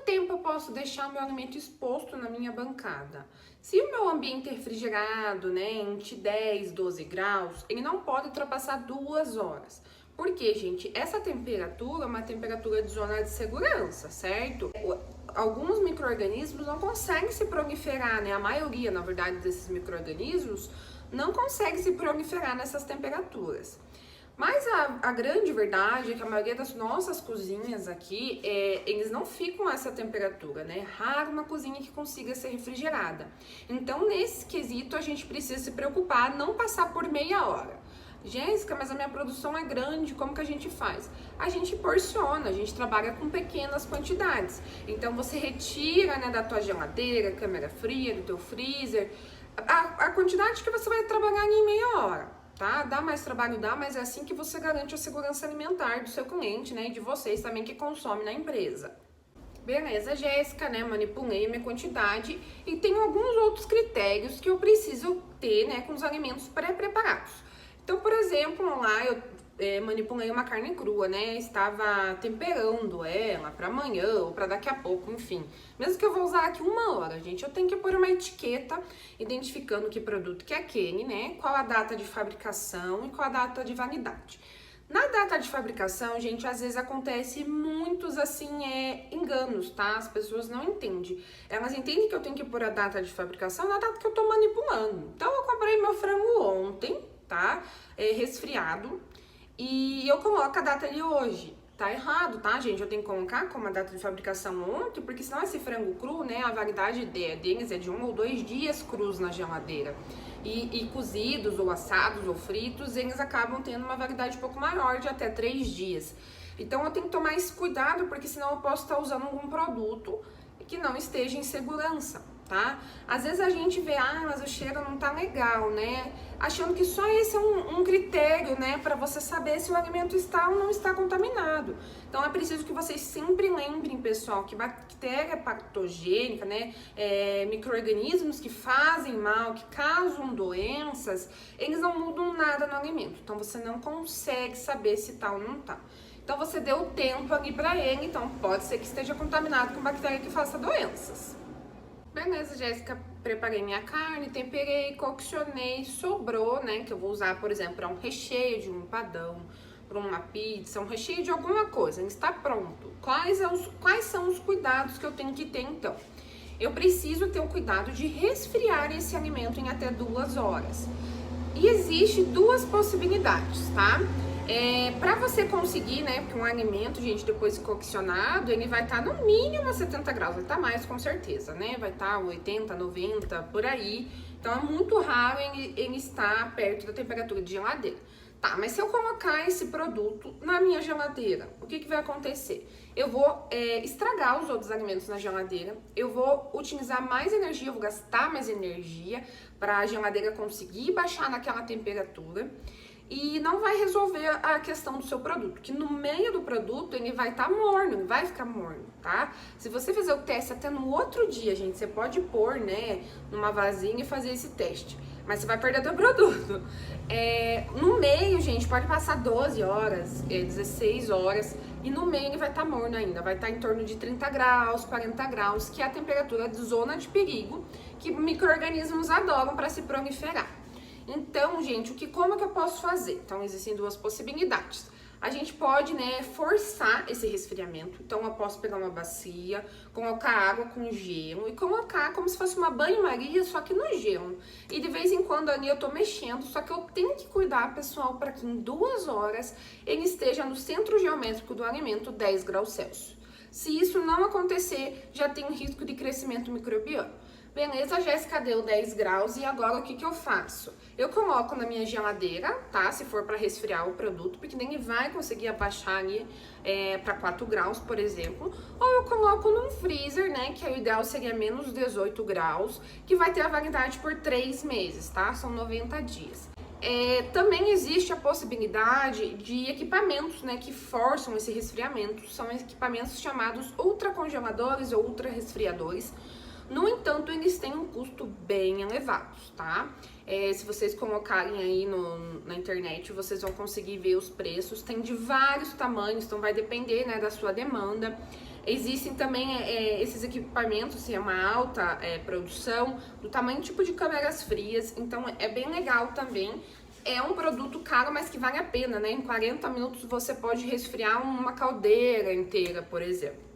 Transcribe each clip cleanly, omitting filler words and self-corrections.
tempo eu posso deixar o meu alimento exposto na minha bancada? Se o meu ambiente é refrigerado, né, entre 10 e 12 graus, ele não pode ultrapassar 2 horas. Porque, gente, essa temperatura é uma temperatura de zona de segurança, certo? Alguns micro-organismos não conseguem se proliferar, né? A maioria, na verdade, desses micro-organismos não consegue se proliferar nessas temperaturas. Mas a grande verdade é que a maioria das nossas cozinhas aqui, eles não ficam a essa temperatura, né? É raro uma cozinha que consiga ser refrigerada. Então, nesse quesito, a gente precisa se preocupar, não passar por meia hora. Jéssica, mas a minha produção é grande, como que a gente faz? A gente porciona, a gente trabalha com pequenas quantidades. Então, você retira, né, da tua geladeira, câmera fria, do teu freezer, a quantidade que você vai trabalhar em meia hora, tá? Dá mais trabalho, dá, mas é assim que você garante a segurança alimentar do seu cliente, né, e de vocês também que consomem na empresa. Beleza, Jéssica, né, manipulei a minha quantidade e tem alguns outros critérios que eu preciso ter, né, com os alimentos pré-preparados. Então, por exemplo, lá eu manipulei uma carne crua, né? Estava temperando ela para amanhã ou para daqui a pouco, enfim. Mesmo que eu vou usar aqui 1 hora, gente, eu tenho que pôr uma etiqueta identificando que produto que é aquele, né? Qual a data de fabricação e qual a data de validade. Na data de fabricação, gente, às vezes acontece muitos, assim, enganos, tá? As pessoas não entendem. Elas entendem que eu tenho que pôr a data de fabricação na data que eu tô manipulando. Então, eu comprei meu frango ontem, tá? Resfriado. E eu coloco a data de hoje. Tá errado, tá, gente? Eu tenho que colocar como a data de fabricação ontem, porque senão esse frango cru, né, a validade deles é de 1 ou 2 dias crus na geladeira. E cozidos, ou assados, ou fritos, eles acabam tendo uma validade um pouco maior, de até 3 dias. Então, eu tenho que tomar esse cuidado, porque senão eu posso estar usando algum produto que não esteja em segurança, tá? Às vezes a gente vê, mas o cheiro não tá legal, né? Achando que só esse é um critério, né, para você saber se o alimento está ou não está contaminado. Então é preciso que vocês sempre lembrem, pessoal, que bactéria patogênica, né, micro-organismos que fazem mal, que causam doenças, eles não mudam nada no alimento. Então você não consegue saber se tá ou não tá. Então você deu tempo ali para ele, então pode ser que esteja contaminado com bactéria que faça doenças. Beleza, Jéssica, preparei minha carne, temperei, coccionei, sobrou, né, que eu vou usar, por exemplo, para um recheio de um empadão, para uma pizza, um recheio de alguma coisa, está pronto. Quais são os cuidados que eu tenho que ter, então? Eu preciso ter o cuidado de resfriar esse alimento em até 2 horas. E existe 2 possibilidades, tá? Para você conseguir, né, porque um alimento, gente, depois de coccionado, ele vai estar no mínimo a 70 graus, vai estar mais com certeza, né, vai estar 80, 90, por aí, então é muito raro ele estar perto da temperatura de geladeira. Tá, mas se eu colocar esse produto na minha geladeira, o que vai acontecer? Eu vou estragar os outros alimentos na geladeira, eu vou utilizar mais energia, eu vou gastar mais energia para a geladeira conseguir baixar naquela temperatura, e não vai resolver a questão do seu produto, que no meio do produto ele vai estar morno, ele vai ficar morno, tá? Se você fizer o teste até no outro dia, gente, você pode pôr, né, numa vasinha e fazer esse teste, mas você vai perder teu produto. No meio, gente, pode passar 12 horas, 16 horas, e no meio ele vai estar morno ainda, vai estar em torno de 30 graus, 40 graus, que é a temperatura de zona de perigo que micro-organismos adoram para se proliferar. Então, gente, como que eu posso fazer? Então, existem 2 possibilidades. A gente pode, né, forçar esse resfriamento. Então, eu posso pegar uma bacia, colocar água com gelo e colocar como se fosse uma banho-maria, só que no gelo. E de vez em quando ali eu tô mexendo, só que eu tenho que cuidar, pessoal, para que em 2 horas ele esteja no centro geométrico do alimento, 10 graus Celsius. Se isso não acontecer, já tem um risco de crescimento microbiano. Beleza, Jéssica, deu 10 graus e agora o que eu faço? Eu coloco na minha geladeira, tá? Se for para resfriar o produto, porque nem vai conseguir abaixar ali para 4 graus, por exemplo. Ou eu coloco num freezer, né? Que o ideal seria menos 18 graus, que vai ter a validade por 3 meses, tá? São 90 dias. Também existe a possibilidade de equipamentos, né, que forçam esse resfriamento. São equipamentos chamados ultracongeladores ou ultra-resfriadores. No entanto, eles têm um custo bem elevado, tá? Se vocês colocarem aí na internet, vocês vão conseguir ver os preços. Tem de vários tamanhos, então vai depender, né, da sua demanda. Existem também esses equipamentos, se é uma alta produção, do tamanho tipo de câmeras frias, então é bem legal também. É um produto caro, mas que vale a pena, né? Em 40 minutos você pode resfriar uma caldeira inteira, por exemplo.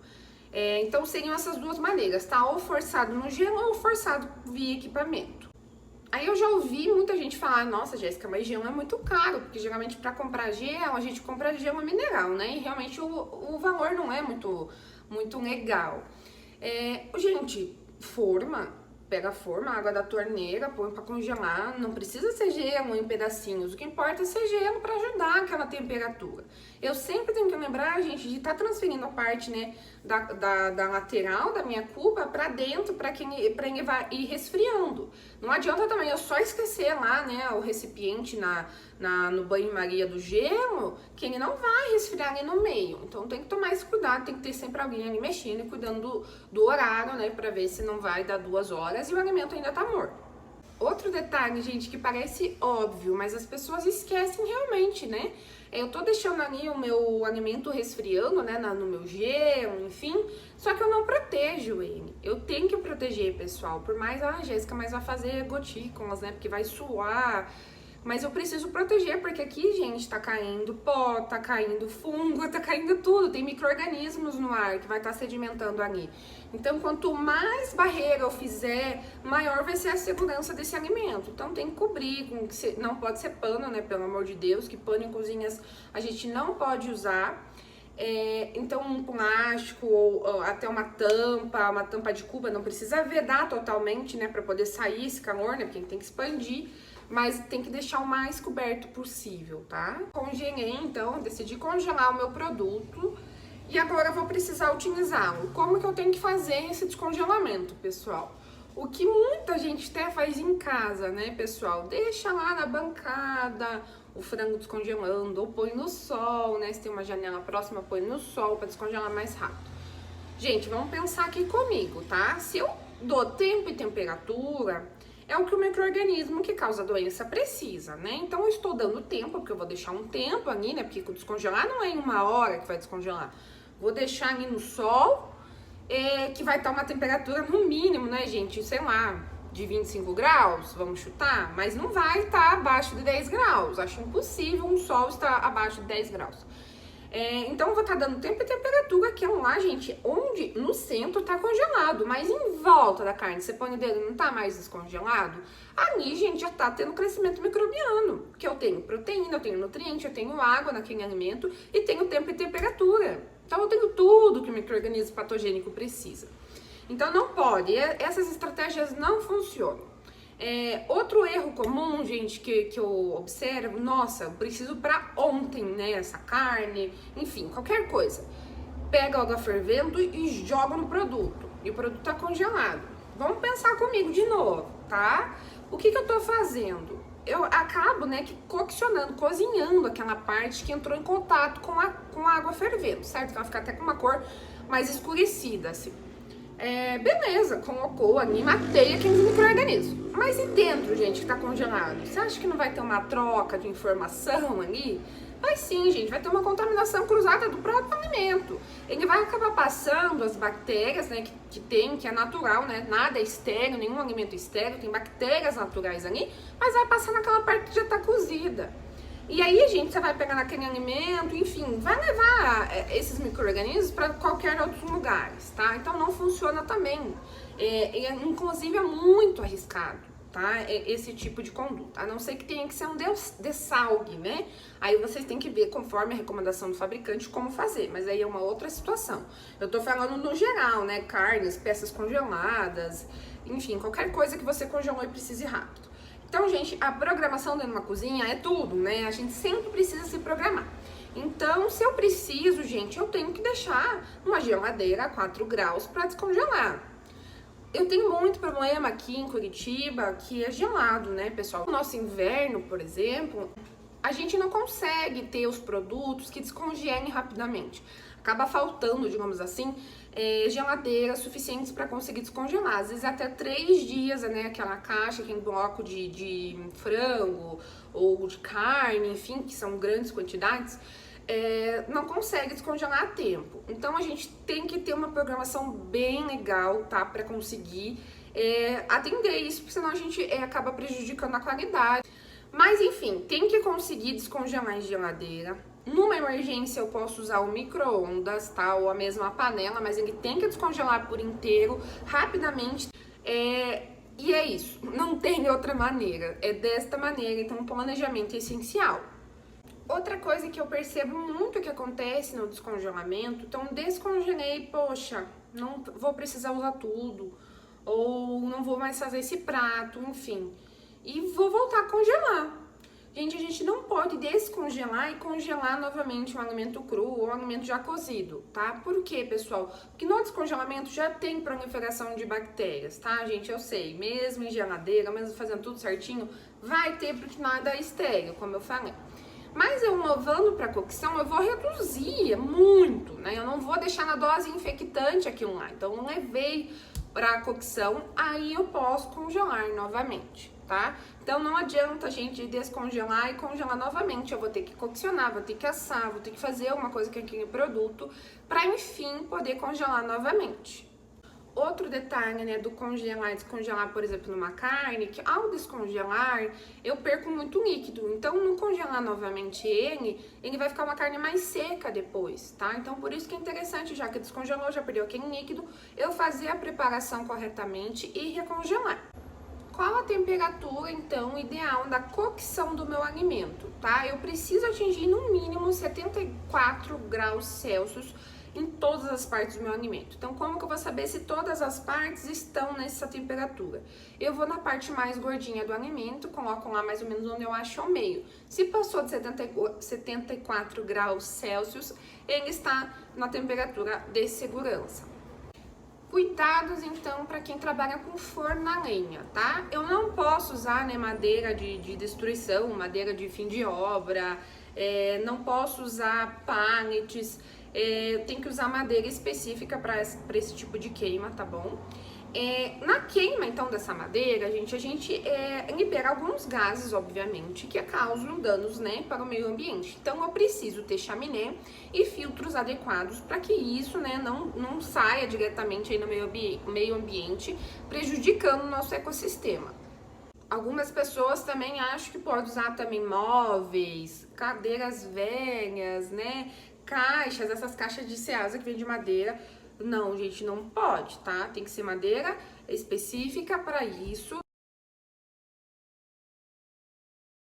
Então seriam essas duas maneiras, tá? Ou forçado no gelo ou forçado via equipamento. Aí eu já ouvi muita gente falar, nossa, Jéssica, mas gelo é muito caro, porque geralmente para comprar gelo, a gente compra gelo mineral, né? E realmente o valor não é muito legal. Gente, pega a forma, a água da torneira, põe para congelar, não precisa ser gelo em pedacinhos, o que importa é ser gelo para ajudar aquela temperatura. Eu sempre tenho que lembrar, gente, de estar transferindo a parte, né, da lateral da minha cuba para dentro, para ele vai ir resfriando. Não adianta também eu só esquecer lá, né, o recipiente no banho-maria do gelo, que ele não vai resfriar ali no meio. Então tem que tomar esse cuidado, tem que ter sempre alguém ali mexendo e cuidando do horário, né, para ver se não vai dar 2 horas e o alimento ainda tá morto. Outro detalhe, gente, que parece óbvio, mas as pessoas esquecem realmente, né? Eu tô deixando ali o meu alimento resfriando, né, no meu gelo, enfim, só que eu não protejo ele. Eu tenho que proteger, pessoal, por mais, Jéssica, mas vai fazer gotículas, né, porque vai suar. Mas eu preciso proteger, porque aqui, gente, tá caindo pó, tá caindo fungo, tá caindo tudo. Tem micro-organismos no ar que vai estar sedimentando ali. Então, quanto mais barreira eu fizer, maior vai ser a segurança desse alimento. Então, tem que cobrir, não pode ser pano, né, pelo amor de Deus, que pano em cozinhas a gente não pode usar. Então, um plástico ou até uma tampa de cuba, não precisa vedar totalmente, né, para poder sair esse calor, né, porque a gente tem que expandir. Mas tem que deixar o mais coberto possível, tá? Congelei, então, decidi congelar o meu produto e agora eu vou precisar utilizá-lo. Como que eu tenho que fazer esse descongelamento, pessoal? O que muita gente até faz em casa, né, pessoal? Deixa lá na bancada o frango descongelando ou põe no sol, né? Se tem uma janela próxima, põe no sol para descongelar mais rápido. Gente, vamos pensar aqui comigo, tá? Se eu dou tempo e temperatura, é o que o micro-organismo que causa a doença precisa, né? Então, eu estou dando tempo, porque eu vou deixar um tempo ali, né? Porque descongelar não é em 1 hora que vai descongelar. Vou deixar ali no sol, que vai estar uma temperatura no mínimo, né, gente? Sei lá, de 25 graus, vamos chutar? Mas não vai estar abaixo de 10 graus. Acho impossível um sol estar abaixo de 10 graus. Então, eu vou estar dando tempo e temperatura, que é lá, gente, onde no centro tá congelado, mas em volta da carne, você põe o dedo e não tá mais descongelado, ali, gente, já tá tendo crescimento microbiano, que eu tenho proteína, eu tenho nutriente, eu tenho água naquele alimento e tenho tempo e temperatura. Então, eu tenho tudo que o micro-organismo patogênico precisa. Então, não pode, essas estratégias não funcionam. Outro erro comum, gente, que eu observo, nossa, eu preciso pra ontem, né, essa carne, enfim, qualquer coisa. Pega a água fervendo e joga no produto, e o produto tá congelado. Vamos pensar comigo de novo, tá? O que eu tô fazendo? Eu acabo, né, coccionando, cozinhando aquela parte que entrou em contato com a água fervendo, certo? Que ela fica até com uma cor mais escurecida, assim. Beleza, colocou ali, matei aqueles micro-organismos. Mas e dentro, gente, que tá congelado? Você acha que não vai ter uma troca de informação ali? Vai sim, gente, vai ter uma contaminação cruzada do próprio alimento. Ele vai acabar passando as bactérias, né, que é natural, né? Nada é estéril, nenhum alimento é estéril, tem bactérias naturais ali, mas vai passar naquela parte que já tá cozida. E aí, gente, você vai pegar naquele alimento, enfim, vai levar esses micro-organismos para qualquer outro lugares, tá? Então, não funciona também. Inclusive, é muito arriscado, tá? Esse tipo de conduta. A não ser que tenha que ser um dessalgue, né? Aí vocês têm que ver, conforme a recomendação do fabricante, como fazer. Mas aí é uma outra situação. Eu tô falando no geral, né? Carnes, peças congeladas, enfim, qualquer coisa que você congelou e precise rápido. Então, gente, a programação dentro de uma cozinha é tudo, né? A gente sempre precisa se programar. Então, se eu preciso, gente, eu tenho que deixar numa geladeira a 4 graus para descongelar. Eu tenho muito problema aqui em Curitiba, que é gelado, né, pessoal? No nosso inverno, por exemplo, a gente não consegue ter os produtos que descongelem rapidamente. Acaba faltando, digamos assim, geladeiras suficientes para conseguir descongelar. Às vezes até 3 dias, né? Aquela caixa, aquele bloco de frango ou de carne, enfim, que são grandes quantidades, não consegue descongelar a tempo. Então a gente tem que ter uma programação bem legal, tá? Para conseguir atender isso, porque senão a gente acaba prejudicando a qualidade. Mas enfim, tem que conseguir descongelar em geladeira. Numa emergência eu posso usar o micro-ondas, tá? Ou a mesma panela, mas ele tem que descongelar por inteiro, rapidamente. E é isso, não tem outra maneira, é desta maneira, então o planejamento é essencial. Outra coisa que eu percebo muito que acontece no descongelamento, então descongelei, poxa, não vou precisar usar tudo, ou não vou mais fazer esse prato, enfim, e vou voltar a congelar. Gente, a gente não pode descongelar e congelar novamente um alimento cru ou um alimento já cozido, tá? Por quê, pessoal? Porque no descongelamento já tem proliferação de bactérias, tá, gente? Eu sei, mesmo em geladeira, mesmo fazendo tudo certinho, vai ter porque nada é estéril, como eu falei. Mas eu levando para cocção, eu vou reduzir muito, né? Eu não vou deixar na dose infectante aquilo lá. Então, eu levei para cocção, aí eu posso congelar novamente, tá? Então, não adianta a gente descongelar e congelar novamente. Eu vou ter que coccionar, vou ter que assar, vou ter que fazer alguma coisa com aquele produto para, enfim, poder congelar novamente. Outro detalhe, né, do congelar e descongelar, por exemplo, numa carne, que ao descongelar, eu perco muito líquido. Então, no congelar novamente ele vai ficar uma carne mais seca depois, tá? Então, por isso que é interessante, já que descongelou, já perdeu aquele líquido, eu fazer a preparação corretamente e recongelar. Qual a temperatura, então, ideal da cocção do meu alimento, tá? Eu preciso atingir, no mínimo, 74 graus Celsius em todas as partes do meu alimento. Então, como que eu vou saber se todas as partes estão nessa temperatura? Eu vou na parte mais gordinha do alimento, coloco lá mais ou menos onde eu acho ao meio. Se passou de 74 graus Celsius, ele está na temperatura de segurança. Cuidados, então, para quem trabalha com forno a lenha, tá? Eu não posso usar, né, madeira de destruição, madeira de fim de obra, não posso usar pallets, tem que usar madeira específica para esse tipo de queima, tá bom? Na queima, então, dessa madeira, a gente libera alguns gases, obviamente, que causam danos, né, para o meio ambiente. Então, eu preciso ter chaminé e filtros adequados para que isso, né, não saia diretamente aí no meio ambiente, prejudicando o nosso ecossistema. Algumas pessoas também acham que pode usar também móveis, cadeiras velhas, né, caixas, essas caixas de ceasa que vem de madeira. Não, gente, não pode, tá? Tem que ser madeira específica para isso